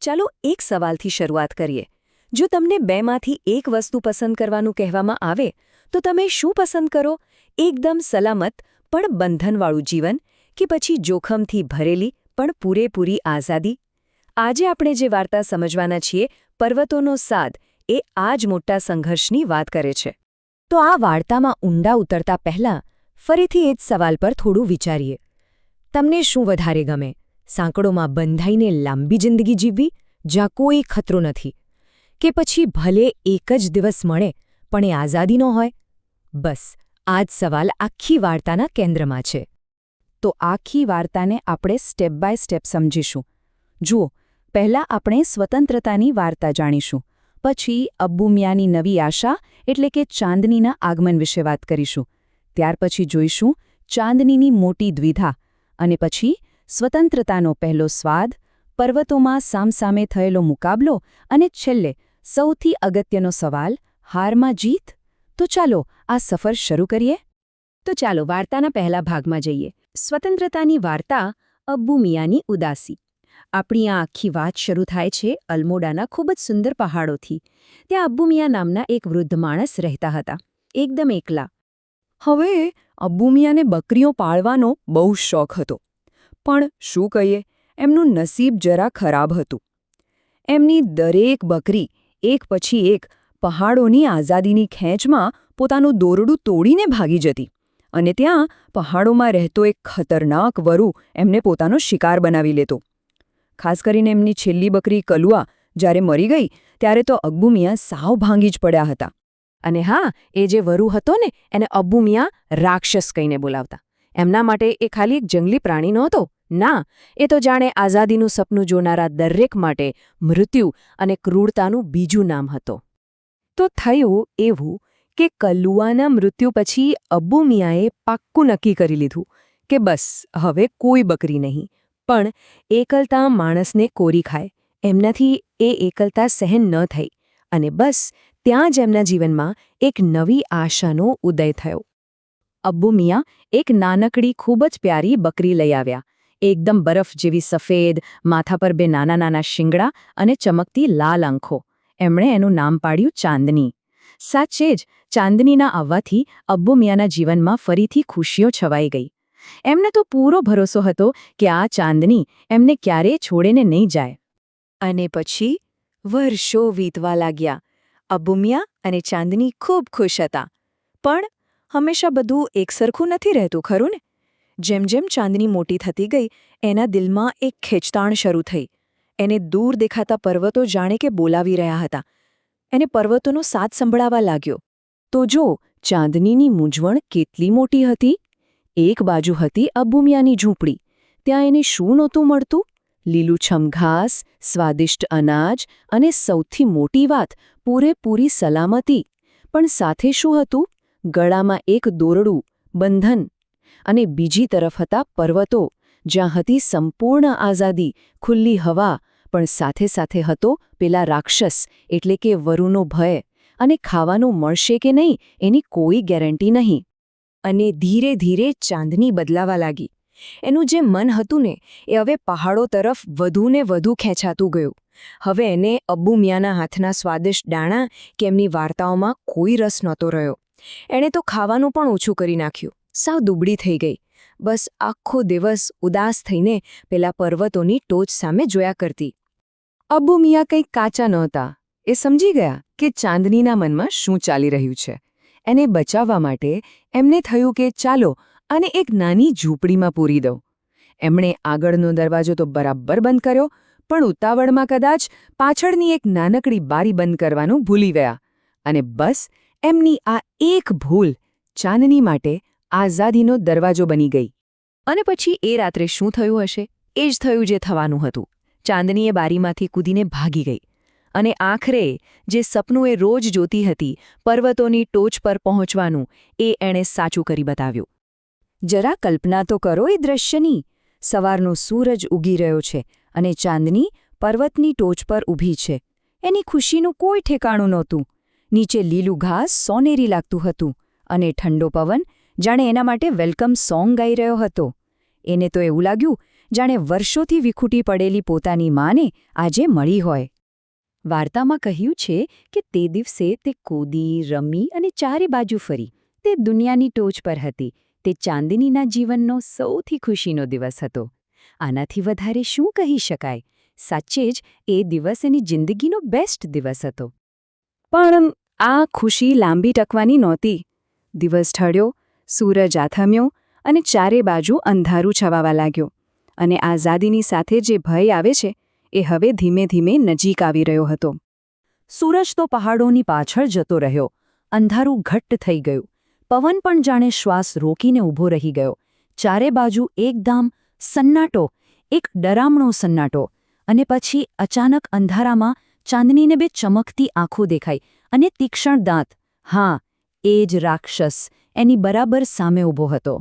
ચાલો એક સવાલથી શરૂઆત કરીએ. જો તમને બેમાંથી એક વસ્તુ પસંદ કરવાનું કહેવામાં આવે તો તમે શું પસંદ કરો? એકદમ સલામત પણ બંધનવાળું જીવન કે પછી જોખમથી ભરેલી પણ પૂરેપૂરી આઝાદી? આજે આપણે જે વાર્તા સમજવાના છીએ, પર્વતોનો સાદ, એ આ જ મોટા સંઘર્ષની વાત કરે છે. તો આ વાર્તામાં ઊંડા ઉતરતા પહેલાં ફરીથી એ જ સવાલ પર થોડું વિચારીએ. તમને શું વધારે ગમે? સાંકળોમાં બંધાઈને લાંબી જિંદગી જીવવી, જ્યાં કોઈ ખતરો નથી? કે પછી ભલે એક જ દિવસ મળે પણ એ આઝાદી ન હોય? બસ આ જ સવાલ આખી વાર્તાના કેન્દ્રમાં છે. તો આખી વાર્તાને આપણે સ્ટેપ બાય સ્ટેપ સમજીશું. જુઓ, પહેલાં આપણે સ્વતંત્રતાની વાર્તા જાણીશું. પછી અબ્બુ મિયાંની નવી આશા એટલે કે ચાંદનીના આગમન વિશે વાત કરીશું. ત્યાર પછી જોઈશું ચાંદનીની મોટી દ્વિધા, અને પછી સ્વતંત્રતાનો પહેલો સ્વાદ, પર્વતોમાં સામસામે થયેલો મુકાબલો, અને છેલ્લે સૌથી અગત્યનો સવાલ, હારમાં જીત? તો ચાલો આ સફર શરૂ કરીએ. તો ચાલો વાર્તાના પહેલા ભાગમાં જઈએ. સ્વતંત્રતાની વાર્તા, અબ્બુ મિયાંની ઉદાસી. આપણી આ આખી વાત શરૂ થાય છે અલ્મોડાના ખૂબ જ સુંદર પહાડોથી. ત્યાં અબ્બુ મિયાં નામના એક વૃદ્ધ માણસ રહેતા હતા, એકદમ એકલા. હવે અબ્બુ મિયાંને બકરીઓ પાળવાનો બહુ શોખ હતો. પણ શું કહીએ, એમનું નસીબ જરા ખરાબ હતું. એમની દરેક બકરી એક પછી એક પહાડોની આઝાદીની ખેંચમાં પોતાનું દોરડું તોડીને ભાગી જતી, અને ત્યાં પહાડોમાં રહેતો એક ખતરનાક વરુ એમને પોતાનો શિકાર બનાવી લેતો. ખાસ કરીને એમની છેલ્લી બકરી કલુઆ જ્યારે મરી ગઈ ત્યારે તો અબ્બુ મિયાં સાવ ભાંગી જ પડ્યા હતા. અને હા, એ જે વરુ હતો ને, એને અબ્બુ મિયાં રાક્ષસ કહીને બોલાવતા. એમના માટે એ ખાલી એક જંગલી પ્રાણી નહોતો. ના, એ તો જાણે આઝાદીનું સપનું જોનારા દરેક માટે મૃત્યુ અને ક્રૂરતાનું બીજું નામ હતો. તો થયું એવું કે કલુઆના મૃત્યુ પછી અબ્બુ મિયાંએ પાક્કું નક્કી કરી લીધું કે બસ હવે કોઈ બકરી નહીં, પણ એકલતા માણસને કોરી ખાય, એમનાથી એ એકલતા સહન ન થઈ. અને બસ ત્યાં જ એમના જીવનમાં એક નવી આશાનો ઉદય થયો. અબ્બુ મિયાં એક નાનકડી ખૂબ જ પ્યારી બકરી લઈ આવ્યા. એકદમ બરફ જેવી સફેદ, માથા પર બે નાના નાના શિંગડા અને ચમકતી લાલ આંખો. એમણે એનું નામ પાડ્યું ચાંદની. સાચે જ ચાંદનીના આવવાથી અબ્બુ મિયાંના જીવનમાં ફરીથી ખુશીઓ છવાઈ ગઈ. એમને તો પૂરો ભરોસો હતો કે આ ચાંદની એમને ક્યારેય છોડીને નહીં જાય. અને પછી વર્ષો વીતવા લાગ્યા. અબ્બુ મિયાં અને ચાંદની ખૂબ ખુશ હતા. પણ હંમેશા બધું એકસરખું નથી રહેતું, ખરું ને? જેમ જેમ ચાંદની મોટી થતી ગઈ, એના દિલમાં એક ખેંચતાણ શરૂ થઈ. એને દૂર દેખાતા પર્વતો જાણે કે બોલાવી રહ્યા હતા. એને પર્વતોનો સાદ સંભળાવા લાગ્યો. તો જો ચાંદનીની મૂંઝવણ કેટલી મોટી હતી! એક બાજુ હતી અબ્બુ મિયાંની ઝૂંપડી. ત્યાં એને શું નહોતું મળતું? લીલુંછમ ઘાસ, સ્વાદિષ્ટ અનાજ અને સૌથી મોટી વાત, પૂરેપૂરી સલામતી. પણ સાથે શું હતું? ગળામાં એક દોરડું, બંધન. અને બીજી તરફ હતા પર્વતો, જ્યાં હતી સંપૂર્ણ આઝાદી, ખુલ્લી હવા, પણ સાથે સાથે હતો પેલા રાક્ષસ એટલે કે વરુનો ભય, અને ખાવાનું મળશે કે નહીં એની કોઈ ગેરંટી નહીં. અને ધીરે ધીરે ચાંદની બદલાવા લાગી. એનું જે મન હતું ને, એ હવે પહાડો તરફ વધુ ને વધુ ખેંચાતું ગયું. હવે એને અબ્બુ મિયાંના હાથના સ્વાદિષ્ટ દાણા કે એમની વાર્તાઓમાં કોઈ રસ નહોતો રહ્યો. એણે તો ખાવાનું પણ ઓછું કરી નાખ્યું. સાવ દુબળી થઈ ગઈ. બસ આખો દિવસ ઉદાસ થઈને પેલા પર્વતોની ટોચ સામે જોયા કરતી. અબ્બુ મિયાં કંઈક કાચા નહોતા. એ સમજી ગયા કે ચાંદનીના મનમાં શું ચાલી રહ્યું છે. એને બચાવવા માટે એમને થયું કે ચાલો આને એક નાની ઝૂંપડીમાં પૂરી દઉં. એમણે આગળનો દરવાજો તો બરાબર બંધ કર્યો, પણ ઉતાવળમાં કદાચ પાછળની એક નાનકડી બારી બંધ કરવાનું ભૂલી ગયા. અને બસ એમની આ એક ભૂલ ચાંદની માટે આઝાદીનો દરવાજો બની ગઈ. અને પછી એ રાત્રે શું થયું હશે? એ જ થયું જે થવાનું હતું. ચાંદનીએ બારીમાંથી કૂદીને ભાગી ગઈ. અને આખરે જે સપનું એ રોજ જોતી હતી, પર્વતોની ટોચ પર પહોંચવાનું, એ એણે સાચું કરી બતાવ્યું. જરા કલ્પના તો કરો એ દ્રશ્યની. સવારનો સૂરજ ઉગી રહ્યો છે અને ચાંદની પર્વતની ટોચ પર ઊભી છે. એની ખુશીનું કોઈ ઠેકાણું નહોતું. નીચે લીલું ઘાસ સોનેરી લાગતું હતું, અને ઠંડો પવન જાણે એના માટે વેલકમ સોંગ ગાઈ રહ્યો હતો. એને તો એવું લાગ્યું જાણે વર્ષોથી વિખૂટી પડેલી પોતાની માને આજે મળી હોય. વાર્તામાં કહ્યું છે કે તે દિવસે તે કૂદી, રમી અને ચારે બાજુ ફરી. તે દુનિયાની ટોચ પર હતી. તે ચાંદનીના જીવનનો સૌથી ખુશીનો દિવસ હતો. આનાથી વધારે શું કહી શકાય? સાચે જ એ દિવસ એની જિંદગીનો બેસ્ટ દિવસ હતો. પણ આ ખુશી લાંબી ટકવાની નહોતી. દિવસ ઢળ્યો, સૂરજ આથમ્યો અને ચારે બાજુ અંધારું છવાવા લાગ્યો. અને આઝાદીની સાથે જે ભય આવે છે એ હવે ધીમે ધીમે નજીક આવી રહ્યો હતો. સૂરજ તો પહાડોની પાછળ જતો રહ્યો. અંધારું ઘટ્ટ થઈ ગયું. પવન પણ જાણે શ્વાસ રોકીને ઊભો રહી ગયો. ચારે બાજુ એકદમ સન્નાટો, એક ડરામણો સન્નાટો. અને પછી અચાનક અંધારામાં ચાંદનીને બે ચમકતી આંખો દેખાઈ અને તીક્ષ્ણ દાંત. હા, એ જ રાક્ષસ એની બરાબર સામે ઊભો હતો.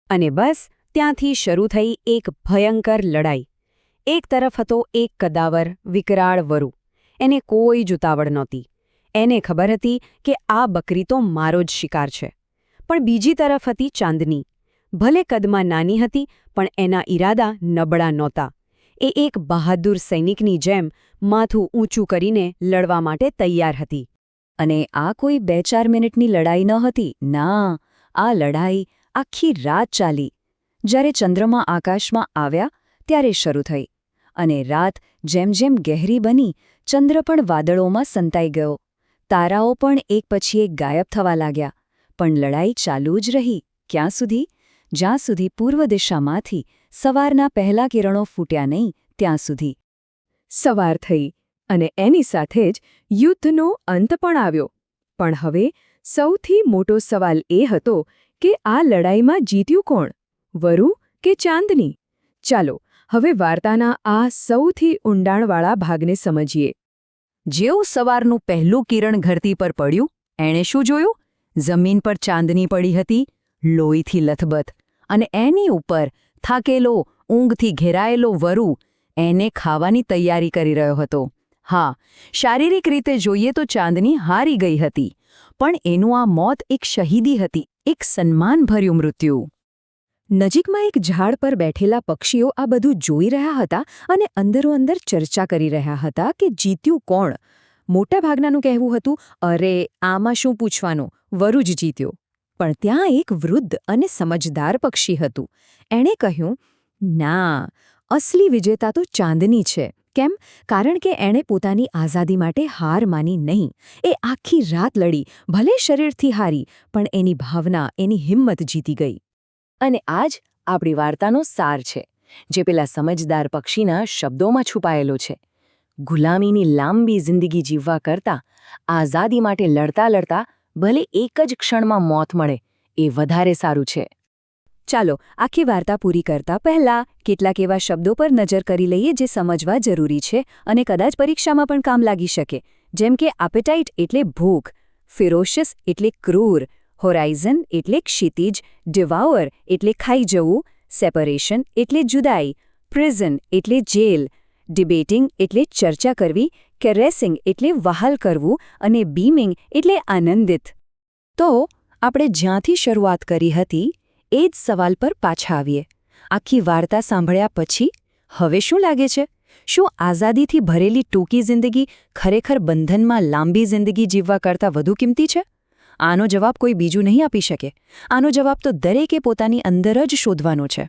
અને બસ ત્યાંથી શરૂ થઈ એક ભયંકર લડાઈ. એક તરફ હતો એક કદાવર, વિકરાળ વરુ. એને કોઈ જ ઉતાવળ નહોતી. એને ખબર હતી કે આ બકરી તો મારો જ શિકાર છે. પણ બીજી તરફ હતી ચાંદની. ભલે કદમાં નાની હતી, પણ એના ઈરાદા નબળા નહોતા. એ એક બહાદુર સૈનિકની જેમ માથું ઊંચું કરીને લડવા માટે તૈયાર હતી. અને આ કોઈ 2-4 મિનિટની લડાઈ ન હતી. ના, આ લડાઈ આખી રાત ચાલી. જ્યારે ચંદ્રમા આકાશમાં આવ્યા ત્યારે શરૂ થઈ. અને રાત જેમ જેમ ગહેરી બની, ચંદ્ર પણ વાદળોમાં સંતાઈ ગયો. તારાઓ પણ એક પછી એક ગાયબ થવા લાગ્યા. પણ લડાઈ ચાલુ જ રહી. ક્યાં સુધી? જ્યાં સુધી પૂર્વ દિશામાંથી સવારના પહેલા કિરણો ફૂટ્યા નહીં ત્યાં સુધી. સવાર થઈ અને એની સાથે જ યુદ્ધનો અંત પણ આવ્યો. પણ હવે સૌથી મોટો સવાલ એ હતો કે આ લડાઈમાં જીત્યું કોણ? વરુ કે ચાંદની? ચાલો હવે વાર્તાના આ સૌથી ઊંડાણવાળા ભાગને સમજીએ. જેવું સવારનું પહેલું કિરણ ધરતી પર પડ્યું, એણે શું જોયું? જમીન પર ચાંદની પડી હતી, લોહીથી લથબથ. અને એની ઉપર થાકેલો, ઊંઘથી ઘેરાયેલો વરુ એને ખાવાની તૈયારી કરી રહ્યો હતો. હા, શારીરિક રીતે જોઈએ તો ચાંદની હારી ગઈ હતી. પણ એનું આ મોત એક શહીદી હતી, એક સન્માનભર્યું મૃત્યુ. નજીકમાં એક ઝાડ પર બેઠેલા પક્ષીઓ આ બધું જોઈ રહ્યા હતા અને અંદરોઅંદર ચર્ચા કરી રહ્યા હતા કે જીત્યું કોણ. મોટાભાગનાનું કહેવું હતું, અરે આમાં શું પૂછવાનું, વરુ જ જીત્યો. પણ ત્યાં એક વૃદ્ધ અને સમજદાર પક્ષી હતું. એણે કહ્યું, ના, અસલી વિજેતા તો ચાંદની છે. કેમ? કારણ કે એણે પોતાની આઝાદી માટે હાર માની નહીં. એ આખી રાત લડી, ભલે શરીરથી હારી, પણ એની ભાવના, એની હિંમત જીતી ગઈ. અને આ જ આપણી વાર્તાનો સાર છે, જે પેલા સમજદાર પક્ષીના શબ્દોમાં છુપાયેલો છે. ગુલામીની લાંબી જિંદગી જીવવા કરતાં આઝાદી માટે લડતા લડતા ભલે એક જ ક્ષણમાં મોત મળે, એ વધારે સારું છે. ચાલો આખી વાર્તા પૂરી કરતા પહેલાં કેટલાક એવા શબ્દો પર નજર કરી લઈએ જે સમજવા જરૂરી છે અને કદાચ પરીક્ષામાં પણ કામ લાગી શકે. જેમ કે એપેટાઇટ એટલે ભૂખ, ફિરોશિયસ એટલે ક્રૂર, હોરાઇઝન એટલે ક્ષિતિજ, ડિવાઉઅર એટલે ખાઈ જવું, સેપરેશન એટલે જુદાઈ, પ્રિઝન એટલે જેલ, ડિબેટિંગ એટલે ચર્ચા કરવી, કેરેસિંગ એટલે વહાલ કરવું અને બીમિંગ એટલે આનંદિત. તો આપણે જ્યાંથી શરૂઆત કરી હતી એ જ સવાલ પર પાછા આવીએ. આખી વાર્તા સાંભળ્યા પછી હવે શું લાગે છે? શું આઝાદીથી ભરેલી ટૂંકી જિંદગી ખરેખર બંધનમાં લાંબી જિંદગી જીવવા કરતાં વધુ કિંમતી છે? આનો જવાબ કોઈ બીજું નહીં આપી શકે. આનો જવાબ તો દરેકે પોતાની અંદર જ શોધવાનો છે.